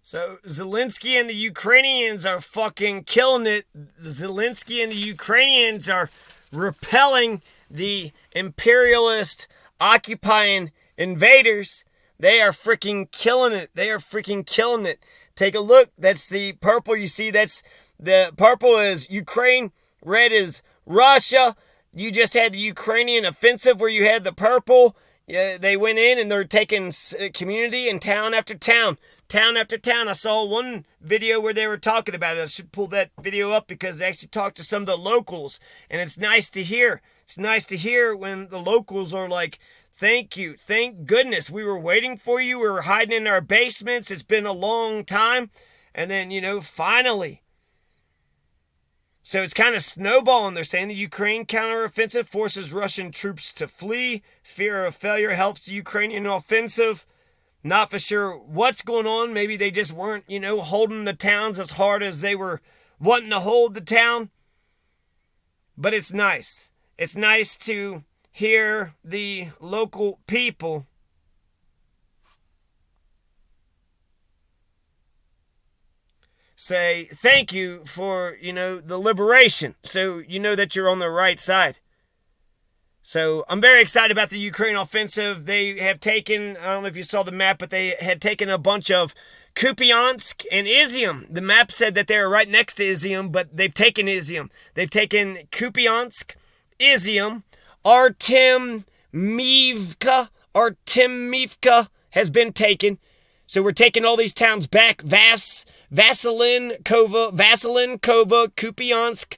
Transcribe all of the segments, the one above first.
So Zelensky and the Ukrainians are fucking killing it. Zelensky and the Ukrainians are repelling the imperialist occupying invaders. They are freaking killing it. They are freaking killing it. Take a look. That's the purple you see. That's the purple is Ukraine. Red is Russia. You just had the Ukrainian offensive where you had the purple. They went in and they're taking community and town after town. Town after town. I saw one video where they were talking about it. I should pull that video up because they actually talked to some of the locals. And it's nice to hear. It's nice to hear when the locals are like, thank you. Thank goodness. We were waiting for you. We were hiding in our basements. It's been a long time. And then, finally. So it's kind of snowballing. They're saying the Ukraine counteroffensive forces Russian troops to flee. Fear of failure helps the Ukrainian offensive. Not for sure what's going on. Maybe they just weren't, holding the towns as hard as they were wanting to hold the town. But it's nice. It's nice to hear the local people say thank you for, the liberation. So you know that you're on the right side. So I'm very excited about the Ukraine offensive. They have taken, I don't know if you saw the map, but they had taken a bunch of Kupiansk and Izium. The map said that they were right next to Izium, but they've taken Izium. They've taken Kupiansk, Izium, Artemivka has been taken. So we're taking all these towns back. Vasilenkova, Kupiansk,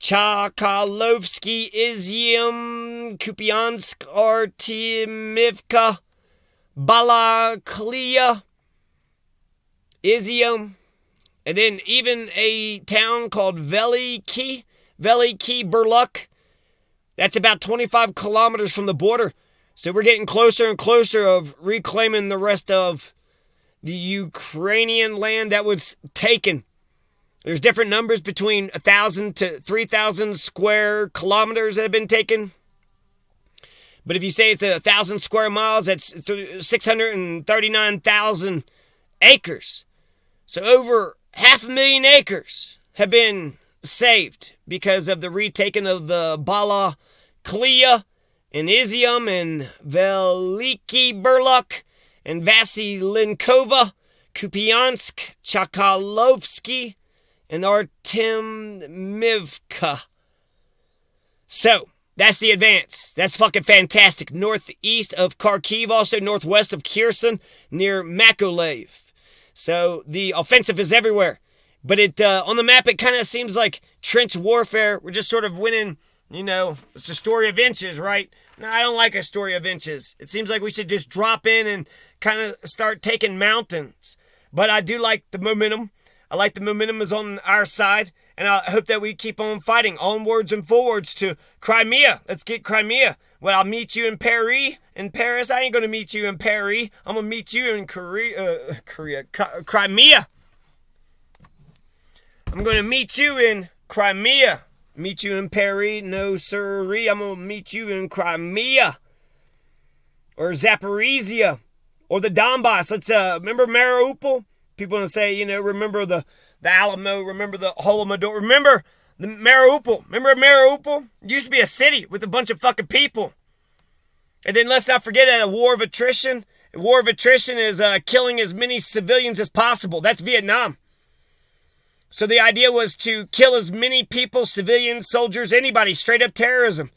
Chkalovske, Izium, Kupiansk, Artemivka, Balaklia, Izium, and then even a town called Velykyi, Burluk. That's about 25 kilometers from the border. So we're getting closer and closer of reclaiming the rest of the Ukrainian land that was taken. There's different numbers between 1,000 to 3,000 square kilometers that have been taken. But if you say it's 1,000 square miles, that's 639,000 acres. So over 500,000 acres have been saved because of the retaking of the Balaklia and Izium and Velykyi Burluk and Vasilenkova, Kupiansk, Chkalovske, and Artemivka. So, that's the advance. That's fucking fantastic. Northeast of Kharkiv, also northwest of Kherson, near Mykolaiv. So, the offensive is everywhere. But it on the map, it kind of seems like trench warfare. We're just sort of winning, it's a story of inches, right? No, I don't like a story of inches. It seems like we should just drop in and kind of start taking mountains. But I do like the momentum. I like the momentum is on our side, and I hope that we keep on fighting onwards and forwards to Crimea. Let's get Crimea. Well, I'll meet you in Paris. In Paris, I ain't going to meet you in Paris. I'm going to meet you in Crimea. I'm going to meet you in Crimea. Meet you in Paris. No, sirree. I'm going to meet you in Crimea. Or Zaporizhzhia. Or the Donbass. Let's, remember Mariupol? People want to say, remember the Alamo, remember the Holodomor, remember the Mariupol. Remember Mariupol? It used to be a city with a bunch of fucking people. And then let's not forget a war of attrition. A war of attrition is killing as many civilians as possible. That's Vietnam. So the idea was to kill as many people, civilians, soldiers, anybody, straight up terrorism.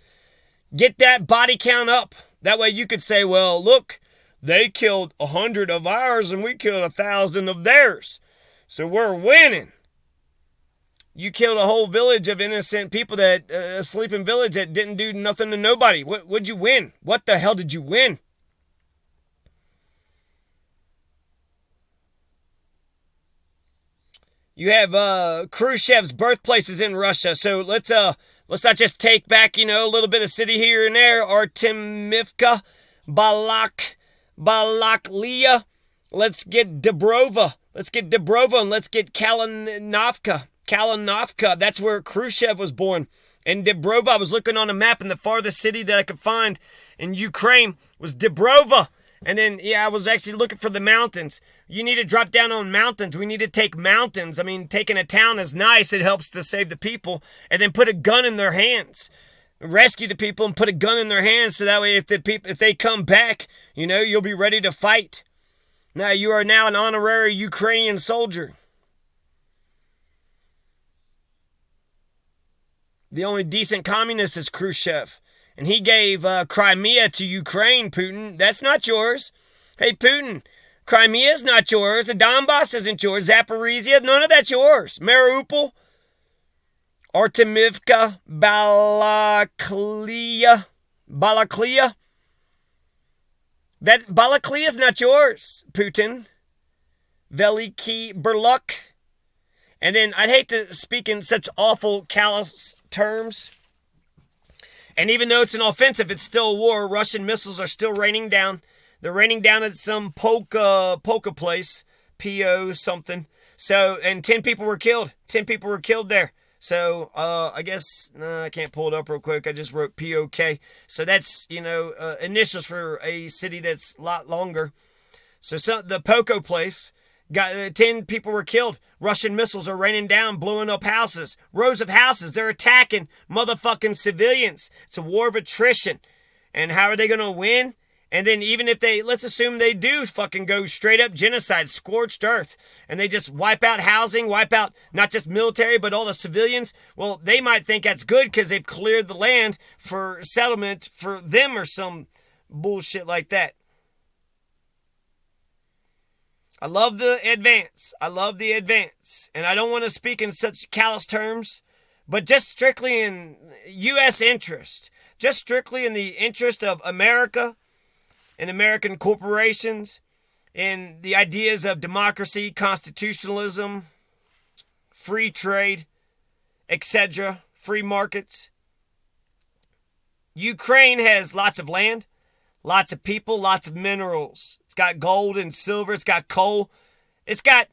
Get that body count up. That way you could say, well, look, they killed 100 of ours and we killed 1,000 of theirs. So we're winning. You killed a whole village of innocent people, a sleeping village that didn't do nothing to nobody. What'd you win? What the hell did you win? You have Khrushchev's birthplace is in Russia. So let's not just take back, a little bit of city here and there. Artemivka, Balaklia. Let's get Dibrova. And let's get Kalinovka. That's where Khrushchev was born. And Dibrova, I was looking on a map, and the farthest city that I could find in Ukraine was Dibrova. And then, I was actually looking for the mountains. You need to drop down on mountains. We need to take mountains. I mean, taking a town is nice. It helps to save the people. And then put a gun in their hands. Rescue the people and put a gun in their hands so that way if they come back, you'll be ready to fight. Now, you are now an honorary Ukrainian soldier. The only decent communist is Khrushchev. And he gave Crimea to Ukraine, Putin. That's not yours. Hey, Putin, Crimea's not yours. The Donbass isn't yours. Zaporizhzhia, none of that's yours. Mariupol, Artemivka, Balaklia. That Balaklia is not yours, Putin. Velykyi, Burluk. And then I'd hate to speak in such awful, callous terms. And even though it's an offensive, it's still a war. Russian missiles are still raining down. They're raining down at some polka place, P.O. something. So, and 10 people were killed. 10 people were killed there. So, I guess, I can't pull it up real quick. I just wrote P.O.K. So that's, initials for a city that's a lot longer. So the Poco place, got 10 people were killed. Russian missiles are raining down, blowing up houses. Rows of houses. They're attacking motherfucking civilians. It's a war of attrition. And how are they going to win? And then even if let's assume they do fucking go straight up genocide, scorched earth, and they just wipe out housing, wipe out not just military, but all the civilians. Well, they might think that's good because they've cleared the land for settlement for them or some bullshit like that. I love the advance. And I don't want to speak in such callous terms, but just strictly in U.S. interest, just strictly in the interest of America and American corporations and the ideas of democracy, constitutionalism, free trade, etc., free markets. Ukraine has lots of land, lots of people, lots of minerals. It's got gold and silver. It's got coal. It's got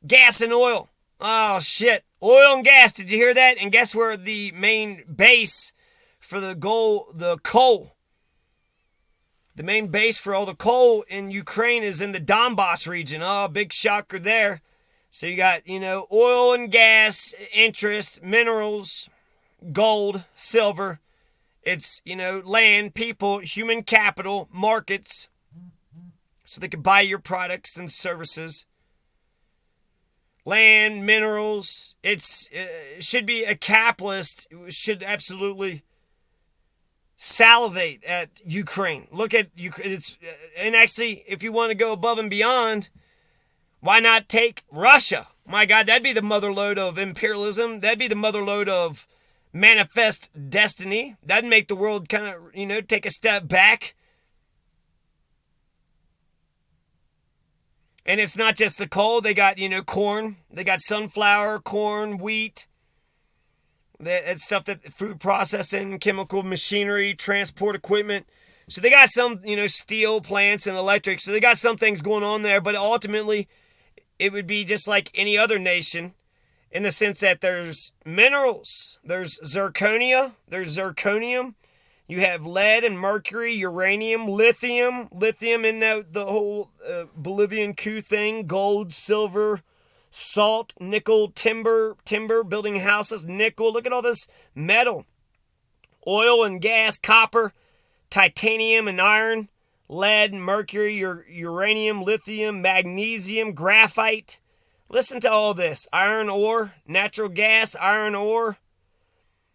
gas and oil. Oh, shit. Oil and gas. Did you hear that? And guess where the main base for the coal? The main base for all the coal in Ukraine is in the Donbass region. Oh, big shocker there. So you got, oil and gas, interest, minerals, gold, silver. It's, land, people, human capital, markets. So they can buy your products and services. Land, minerals. It should be a capitalist. Should absolutely salivate at Ukraine. Look at Ukraine. And actually, if you want to go above and beyond, why not take Russia? My God, that'd be the motherlode of imperialism. That'd be the motherlode of manifest destiny. That'd make the world kind of, take a step back. And it's not just the coal. They got, corn. They got sunflower, corn, wheat. That's stuff that food processing, chemical machinery, transport equipment. So they got some, steel plants and electric. So they got some things going on there. But ultimately, it would be just like any other nation in the sense that there's minerals. There's zirconia. There's zirconium. You have lead and mercury, uranium, lithium in the whole Bolivian coup thing, gold, silver, salt, nickel, timber, building houses, nickel. Look at all this metal. Oil and gas, copper, titanium and iron, lead, mercury, uranium, lithium, magnesium, graphite. Listen to all this. Iron ore, natural gas, iron ore.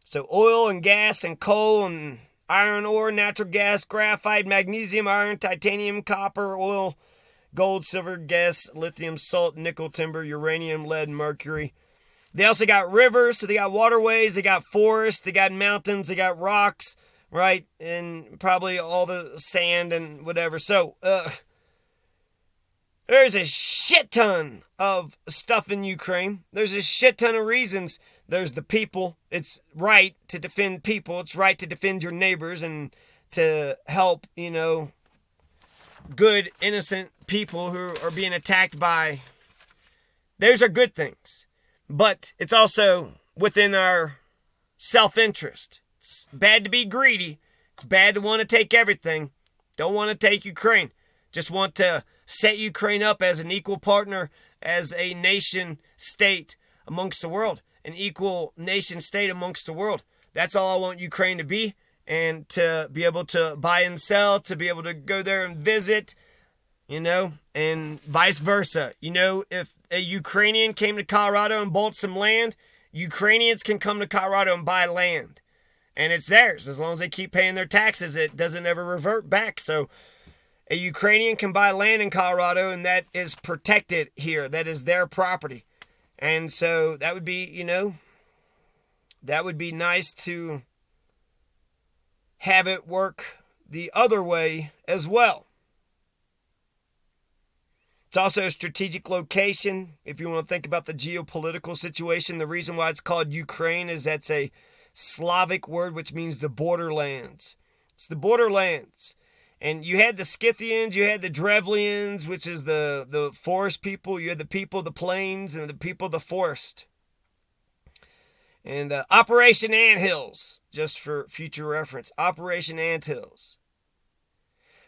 So oil and gas and coal and iron ore, natural gas, graphite, magnesium, iron, titanium, copper, oil, gold, silver, gas, lithium, salt, nickel, timber, uranium, lead, mercury. They also got rivers, so they got waterways, they got forests, they got mountains, they got rocks, right? And probably all the sand and whatever. So, there's a shit ton of stuff in Ukraine. There's a shit ton of reasons. There's the people. It's right to defend people. It's right to defend your neighbors and to help, good, innocent people who are being attacked by. Those are good things. But it's also within our self-interest. It's bad to be greedy. It's bad to want to take everything. Don't want to take Ukraine. just want to set Ukraine up as an equal partner, as a nation state amongst the world, an equal nation state amongst the world. That's all I want Ukraine to be, and to be able to buy and sell, to be able to go there and visit, and vice versa. If a Ukrainian came to Colorado and bought some land, Ukrainians can come to Colorado and buy land. And it's theirs. As long as they keep paying their taxes, it doesn't ever revert back. So a Ukrainian can buy land in Colorado, and that is protected here. That is their property. And so that would be, that would be nice to have it work the other way as well. It's also a strategic location. If you want to think about the geopolitical situation, the reason why it's called Ukraine is that's a Slavic word which means the borderlands. It's the borderlands. And you had the Scythians, you had the Drevlians, which is the forest people. You had the people of the plains and the people of the forest. And Operation Anthills, just for future reference. Operation Anthills.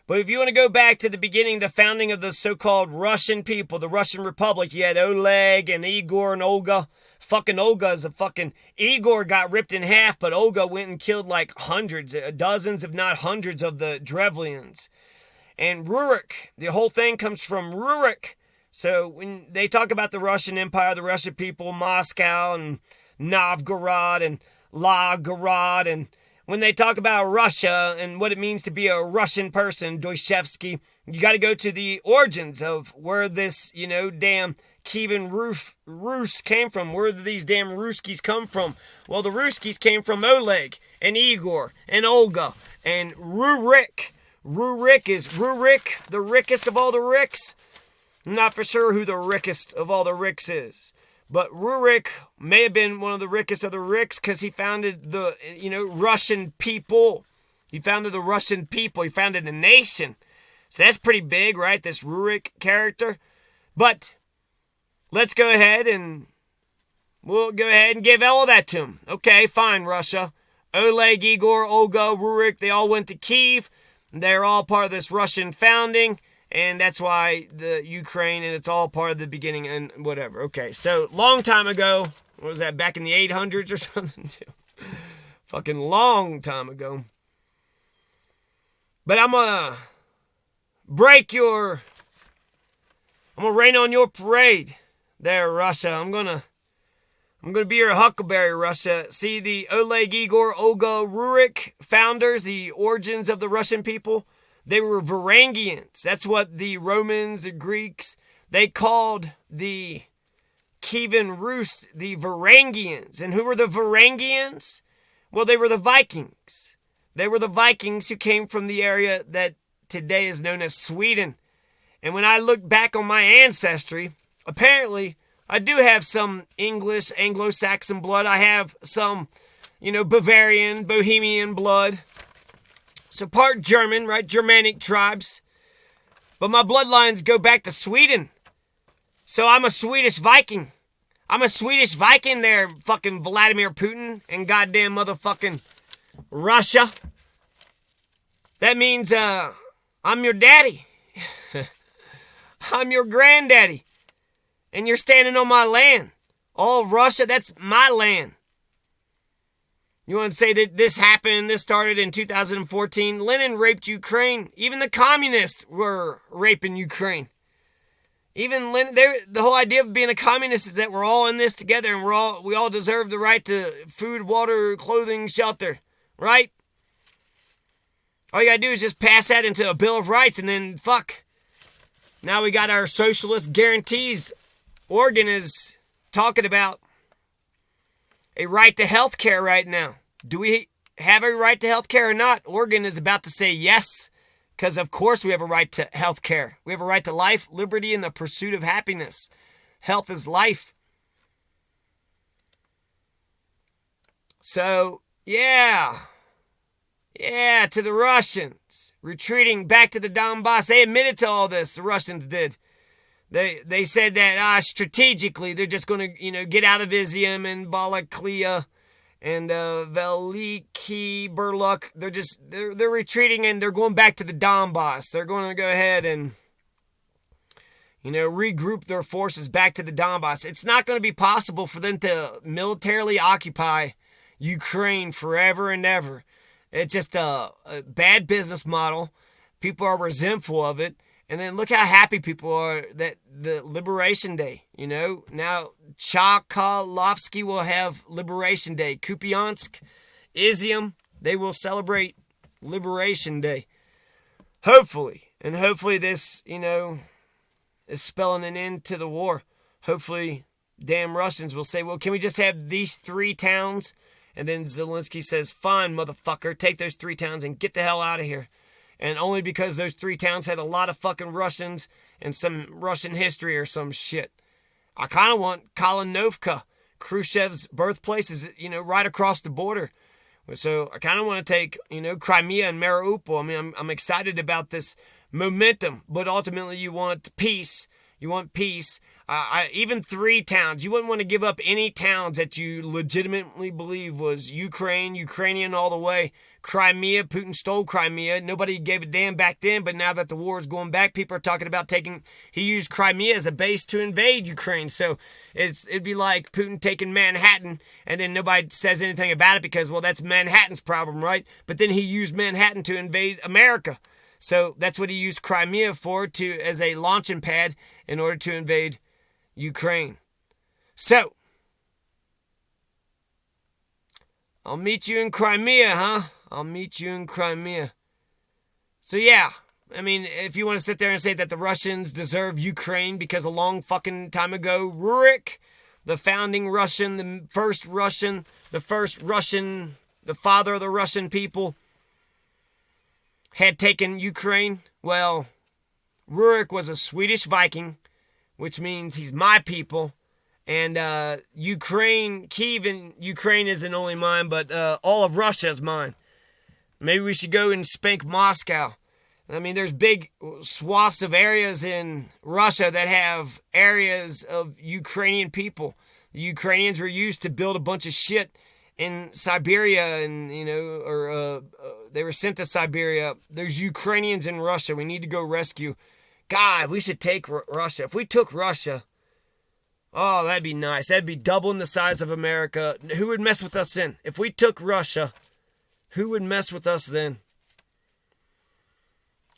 But if you want to go back to the beginning, the founding of the so-called Russian people, the Russian Republic, you had Oleg and Igor and Olga. Fucking Olga is Igor got ripped in half, but Olga went and killed like hundreds, dozens, if not hundreds of the Drevlians. And Rurik, the whole thing comes from Rurik. So when they talk about the Russian Empire, the Russian people, Moscow and Novgorod and Lagorod, and when they talk about Russia and what it means to be a Russian person, Dostoevsky, you got to go to the origins of where this, damn Kievan Rus came from. Where did these damn Ruskies come from? Well, the Ruskies came from Oleg and Igor and Olga and Rurik. Rurik is Rurik, the rickest of all the Ricks. I'm not for sure who the rickest of all the Ricks is. But Rurik may have been one of the rickest of the Ricks because he founded the, Russian people. He founded the Russian people. He founded a nation. So that's pretty big, right? This Rurik character. But let's go ahead and we'll go ahead and give all that to him. Okay, fine, Russia. Oleg, Igor, Olga, Rurik, they all went to Kiev. They're all part of this Russian founding. And that's why the Ukraine, and it's all part of the beginning and whatever. Okay, so long time ago, what was that, back in the 800s or something too? Fucking long time ago. But I'm gonna rain on your parade there, Russia. I'm gonna be your huckleberry, Russia. See the Oleg, Igor, Olga, Rurik founders, the origins of the Russian people. They were Varangians. That's what the Romans, the Greeks, they called the Kievan Rus the Varangians. And who were the Varangians? Well, they were the Vikings. They were the Vikings who came from the area that today is known as Sweden. And when I look back on my ancestry, apparently I do have some English, Anglo-Saxon blood. I have some, Bavarian, Bohemian blood. So part German, right? Germanic tribes. But my bloodlines go back to Sweden. So I'm a Swedish Viking. I'm a Swedish Viking there, fucking Vladimir Putin and goddamn motherfucking Russia. That means I'm your daddy. I'm your granddaddy. And you're standing on my land. All of Russia, that's my land. You want to say that this started in 2014? Lenin raped Ukraine. Even the communists were raping Ukraine. Even Lenin, the whole idea of being a communist is that we're all in this together and we all deserve the right to food, water, clothing, shelter, right? All you gotta do is just pass that into a Bill of Rights and then fuck. Now we got our socialist guarantees. Oregon is talking about a right to health care right now. Do we have a right to health care or not? Oregon is about to say yes, because of course we have a right to health care. We have a right to life, liberty, and the pursuit of happiness. Health is life. So, yeah, to the Russians, retreating back to the Donbass. They admitted to all this, the Russians did. They said that strategically they're just going to, get out of Izium and Balaklia and Velykyi, Burluk. They're retreating, and they're going back to the Donbass. They're going to go ahead and regroup their forces back to the Donbass. It's not going to be possible for them to militarily occupy Ukraine forever and ever. It's just a bad business model. People are resentful of it. And then look how happy people are that the Liberation Day, Now, Chkalovske will have Liberation Day. Kupiansk, Izium, they will celebrate Liberation Day. Hopefully. And hopefully this, is spelling an end to the war. Hopefully, damn Russians will say, well, can we just have these 3 towns? And then Zelensky says, fine, motherfucker, take those 3 towns and get the hell out of here. And only because those 3 towns had a lot of fucking Russians and some Russian history or some shit. I kind of want Kalinovka, Khrushchev's birthplace, is, right across the border. So I kind of want to take, Crimea and Mariupol. I mean, I'm excited about this momentum, but ultimately you want peace. You want peace. Even 3 towns. You wouldn't want to give up any towns that you legitimately believe was Ukrainian all the way. Crimea, Putin stole Crimea. Nobody gave a damn back then, but now that the war is going back, people are talking about he used Crimea as a base to invade Ukraine. So it'd be like Putin taking Manhattan, and then nobody says anything about it because, well, that's Manhattan's problem, right? But then he used Manhattan to invade America. So that's what he used Crimea for, as a launching pad in order to invade Ukraine. So, I'll meet you in Crimea, huh? I'll meet you in Crimea. So yeah, I mean, if you want to sit there and say that the Russians deserve Ukraine because a long fucking time ago, Rurik, the founding Russian, the father of the Russian people, had taken Ukraine, well, Rurik was a Swedish Viking, which means he's my people. And Kiev and Ukraine isn't only mine, but all of Russia is mine. Maybe we should go and spank Moscow. I mean, there's big swaths of areas in Russia that have areas of Ukrainian people. The Ukrainians were used to build a bunch of shit in Siberia, and they were sent to Siberia. There's Ukrainians in Russia. We need to go rescue. God, we should take Russia. If we took Russia, oh, that'd be nice. That'd be doubling the size of America. Who would mess with us then? If we took Russia, who would mess with us then?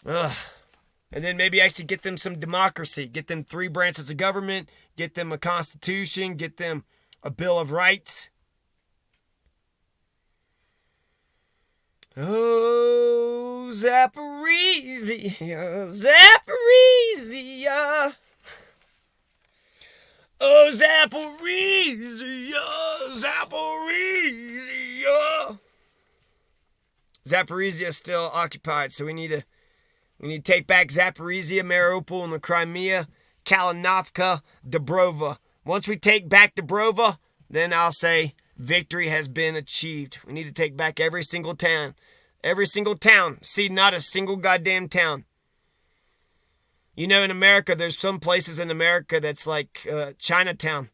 Ugh. And then maybe actually get them some democracy. Get them 3 branches of government. Get them a constitution. Get them a Bill of Rights. Oh, Zaporizhzhia, Zaporizhzhia. Oh, Zaporizhzhia, Zaporizhzhia. Zaporizhzhia is still occupied, so we need to take back Zaporizhzhia, Mariupol, and the Crimea, Kalinovka, Dibrova. Once we take back Dibrova, then I'll say victory has been achieved. We need to take back every single town. Every single town. See, not a single goddamn town. In America, there's some places in America that's like Chinatown.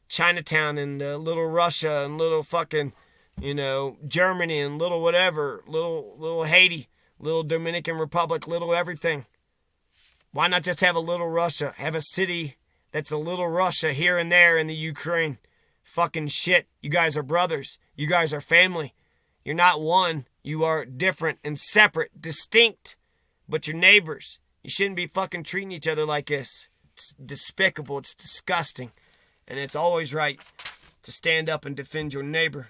Chinatown and little Russia and little fucking, Germany and little whatever. Little Haiti. Little Dominican Republic. Little everything. Why not just have a little Russia? Have a city that's a little Russia here and there in the Ukraine. Fucking shit. You guys are brothers. You guys are family. You're not one. You are different and separate, distinct, but you're neighbors. You shouldn't be fucking treating each other like this. It's despicable. It's disgusting. And it's always right to stand up and defend your neighbor.